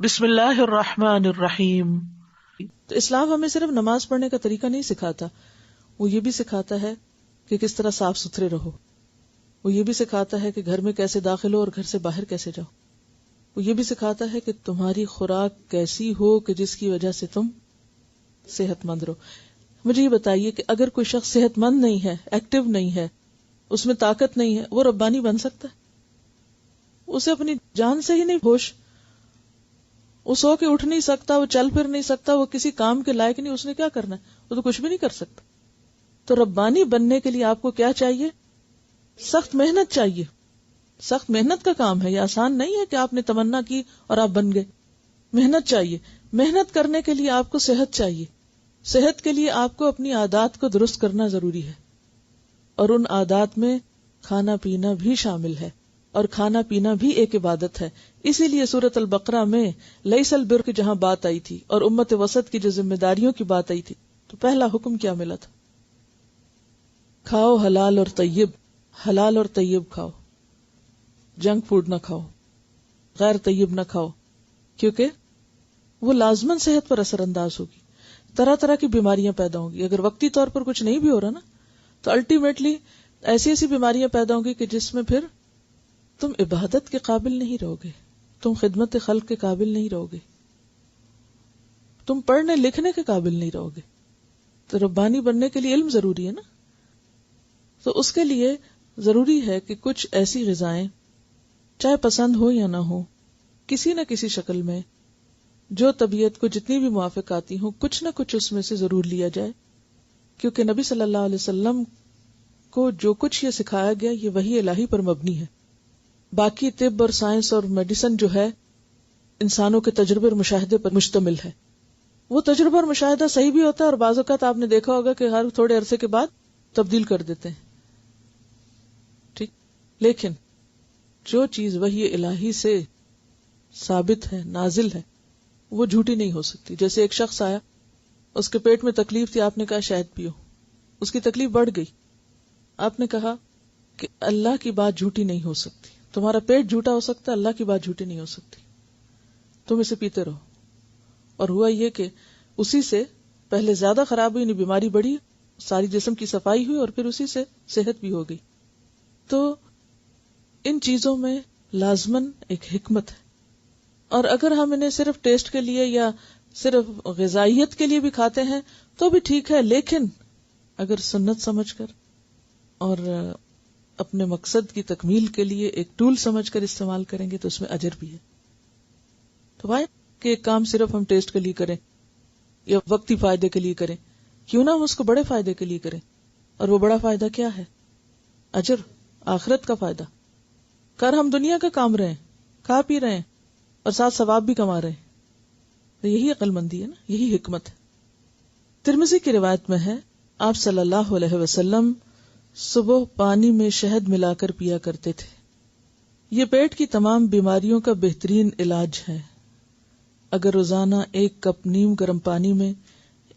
بسم اللہ الرحمن الرحیم۔ تو اسلام ہمیں صرف نماز پڑھنے کا طریقہ نہیں سکھاتا، وہ یہ بھی سکھاتا ہے کہ کس طرح صاف ستھرے رہو، وہ یہ بھی سکھاتا ہے کہ گھر میں کیسے داخل ہو اور گھر سے باہر کیسے جاؤ، وہ یہ بھی سکھاتا ہے کہ تمہاری خوراک کیسی ہو کہ جس کی وجہ سے تم صحت مند رہو۔ مجھے یہ بتائیے کہ اگر کوئی شخص صحت مند نہیں ہے، ایکٹیو نہیں ہے، اس میں طاقت نہیں ہے، وہ ربانی بن سکتا ہے؟ اسے اپنی جان سے ہی نہیں ہوش، وہ سو کے اٹھ نہیں سکتا، وہ چل پھر نہیں سکتا، وہ کسی کام کے لائق نہیں، اس نے کیا کرنا ہے؟ وہ تو کچھ بھی نہیں کر سکتا۔ تو ربانی بننے کے لیے آپ کو کیا چاہیے؟ سخت محنت چاہیے۔ سخت محنت کا کام ہے، یہ آسان نہیں ہے کہ آپ نے تمنا کی اور آپ بن گئے۔ محنت چاہیے۔ محنت کرنے کے لیے آپ کو صحت چاہیے۔ صحت کے لیے آپ کو اپنی عادات کو درست کرنا ضروری ہے، اور ان عادات میں کھانا پینا بھی شامل ہے، اور کھانا پینا بھی ایک عبادت ہے۔ اسی لیے سورۃ البقرہ میں لیس البر کی جہاں بات آئی تھی اور امت وسط کی جو ذمہ داریوں کی بات آئی تھی، تو پہلا حکم کیا ملا تھا؟ کھاؤ حلال اور طیب، حلال اور طیب کھاؤ، جنک فوڈ نہ کھاؤ، غیر طیب نہ کھاؤ، کیونکہ وہ لازماً صحت پر اثر انداز ہوگی، طرح طرح کی بیماریاں پیدا ہوں گی۔ اگر وقتی طور پر کچھ نہیں بھی ہو رہا نا، تو الٹیمیٹلی ایسی ایسی بیماریاں پیدا ہوں گی کہ جس میں پھر تم عبادت کے قابل نہیں رہو گے، تم خدمت خلق کے قابل نہیں رہو گے، تم پڑھنے لکھنے کے قابل نہیں رہو گے۔ تو ربانی بننے کے لیے علم ضروری ہے نا، تو اس کے لیے ضروری ہے کہ کچھ ایسی غذائیں، چاہے پسند ہو یا نہ ہو، کسی نہ کسی شکل میں جو طبیعت کو جتنی بھی موافق آتی ہوں، کچھ نہ کچھ اس میں سے ضرور لیا جائے، کیونکہ نبی صلی اللہ علیہ وسلم کو جو کچھ یہ سکھایا گیا یہ وحی الہی پر مبنی ہے۔ باقی طب اور سائنس اور میڈیسن جو ہے انسانوں کے تجربے اور مشاہدے پر مشتمل ہے۔ وہ تجربہ اور مشاہدہ صحیح بھی ہوتا ہے، اور بعض اوقات آپ نے دیکھا ہوگا کہ ہر تھوڑے عرصے کے بعد تبدیل کر دیتے ہیں، ٹھیک، لیکن جو چیز وحی الہی سے ثابت ہے، نازل ہے، وہ جھوٹی نہیں ہو سکتی۔ جیسے ایک شخص آیا، اس کے پیٹ میں تکلیف تھی، آپ نے کہا شہد پیو، اس کی تکلیف بڑھ گئی، آپ نے کہا کہ اللہ کی بات جھوٹی نہیں ہو سکتی، تمہارا پیٹ جھوٹا ہو سکتا ہے، اللہ کی بات جھوٹی نہیں ہو سکتی، تم اسے پیتے رہو۔ اور ہوا یہ کہ اسی سے پہلے زیادہ خراب ہوئی، بیماری بڑھی، ساری جسم کی صفائی ہوئی، اور پھر اسی سے صحت بھی ہو گئی۔ تو ان چیزوں میں لازماً ایک حکمت ہے، اور اگر ہم انہیں صرف ٹیسٹ کے لیے یا صرف غذائیت کے لیے بھی کھاتے ہیں تو بھی ٹھیک ہے، لیکن اگر سنت سمجھ کر اور اپنے مقصد کی تکمیل کے لیے ایک ٹول سمجھ کر استعمال کریں گے تو اس میں اجر بھی ہے۔ تو بھائی کہ ایک کام صرف ہم ٹیسٹ کے لیے کریں یا وقتی فائدے کے لیے کریں، کیوں نہ ہم اس کو بڑے فائدے کے لیے کریں؟ اور وہ بڑا فائدہ کیا ہے؟ اجر، آخرت کا فائدہ۔ کر ہم دنیا کا کام رہے ہیں، کھا پی رہے ہیں اور ساتھ ثواب بھی کما رہے ہیں، تو یہی عقل مندی ہے نا، یہی حکمت ہے۔ ترمذی کی روایت میں ہے، آپ صلی اللہ علیہ وسلم صبح پانی میں شہد ملا کر پیا کرتے تھے، یہ پیٹ کی تمام بیماریوں کا بہترین علاج ہے۔ اگر روزانہ 1 کپ نیم گرم پانی میں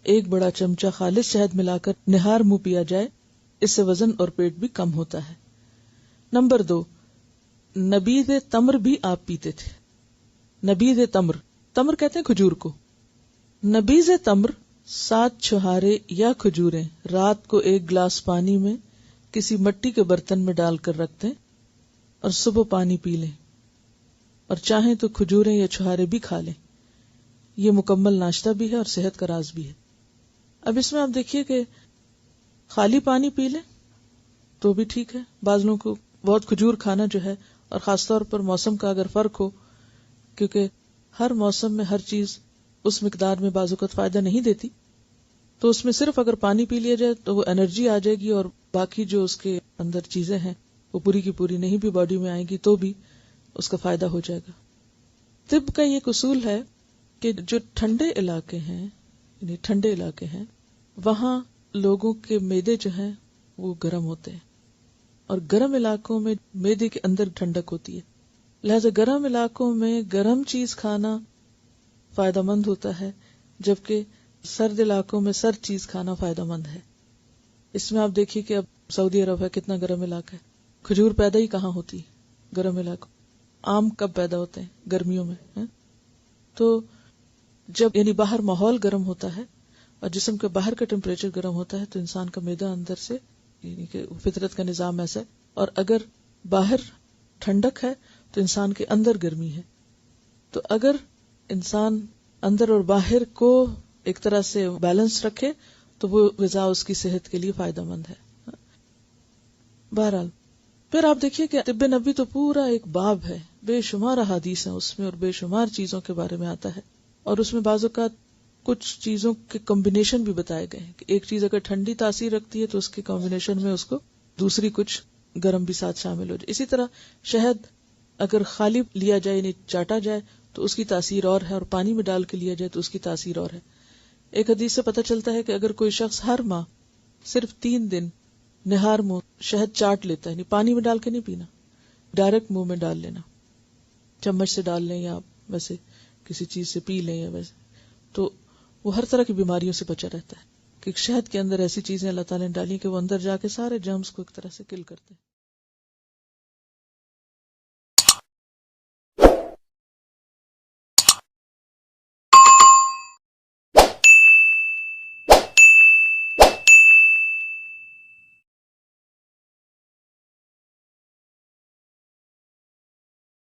1 بڑا چمچہ خالص شہد ملا کر نہار منہ پیا جائے، اس سے وزن اور پیٹ بھی کم ہوتا ہے۔ نمبر 2، نبیذ تمر بھی آپ پیتے تھے۔ نبیذ تمر، تمر کہتے ہیں کھجور کو۔ نبیذ تمر 7 چھہارے یا کھجوریں رات کو 1 گلاس پانی میں کسی مٹی کے برتن میں ڈال کر رکھ دیں اور صبح پانی پی لیں، اور چاہیں تو کھجوریں یا چھہارے بھی کھا لیں۔ یہ مکمل ناشتہ بھی ہے اور صحت کا راز بھی ہے۔ اب اس میں آپ دیکھیے کہ خالی پانی پی لیں تو بھی ٹھیک ہے، بعض لوگوں کو بہت کھجور کھانا جو ہے، اور خاص طور پر موسم کا اگر فرق ہو، کیونکہ ہر موسم میں ہر چیز اس مقدار میں بعض اوقات فائدہ نہیں دیتی، تو اس میں صرف اگر پانی پی لیا جائے تو وہ انرجی آ جائے گی، اور باقی جو اس کے اندر چیزیں ہیں وہ پوری کی پوری نہیں بھی باڈی میں آئیں گی تو بھی اس کا فائدہ ہو جائے گا۔ طب کا یہ اصول ہے کہ جو ٹھنڈے علاقے ہیں، یعنی ٹھنڈے علاقے ہیں، وہاں لوگوں کے معدے جو ہیں وہ گرم ہوتے ہیں، اور گرم علاقوں میں معدے کے اندر ٹھنڈک ہوتی ہے، لہذا گرم علاقوں میں گرم چیز کھانا فائدہ مند ہوتا ہے، جبکہ سرد علاقوں میں سرد چیز کھانا فائدہ مند ہے۔ اس میں آپ دیکھیے کہ اب سعودی عرب ہے، کتنا گرم علاقہ ہے، کھجور پیدا ہی کہاں ہوتی ہے؟ گرم علاقوں۔ آم کب پیدا ہوتے ہیں؟ گرمیوں میں۔ تو جب یعنی باہر ماحول گرم ہوتا ہے اور جسم کے باہر کا ٹیمپریچر گرم ہوتا ہے تو انسان کا معدہ اندر سے، یعنی کہ فطرت کا نظام ایسا ہے، اور اگر باہر ٹھنڈک ہے تو انسان کے اندر گرمی ہے. تو اگر انسان اندر اور باہر کو ایک طرح سے بیلنس رکھے تو وہ غذا اس کی صحت کے لیے فائدہ مند ہے. بہرحال پھر آپ دیکھیے کہ طب نبوی تو پورا ایک باب ہے، بے شمار احادیث ہیں اس میں اور بے شمار چیزوں کے بارے میں آتا ہے، اور اس میں بعض اوقات کچھ چیزوں کے کمبینیشن بھی بتائے گئے ہیں کہ ایک چیز اگر ٹھنڈی تاثیر رکھتی ہے تو اس کے کمبینیشن میں اس کو دوسری کچھ گرم بھی ساتھ شامل ہو جائے. اسی طرح شہد اگر خالی لیا جائے یعنی چاٹا جائے تو اس کی تاثیر اور ہے، اور پانی میں ڈال کے لیا جائے تو اس کی تاثیر اور ہے. ایک حدیث سے پتہ چلتا ہے کہ اگر کوئی شخص ہر ماہ صرف 3 دن نہار منہ شہد چاٹ لیتا ہے، یعنی پانی میں ڈال کے نہیں پینا، ڈائریکٹ منہ میں ڈال لینا، چمچ سے ڈال لیں یا ویسے کسی چیز سے پی لیں یا ویسے، تو وہ ہر طرح کی بیماریوں سے بچا رہتا ہے. کہ شہد کے اندر ایسی چیزیں اللہ تعالیٰ نے ڈالی کہ وہ اندر جا کے سارے جرمز کو ایک طرح سے کل کرتے ہیں.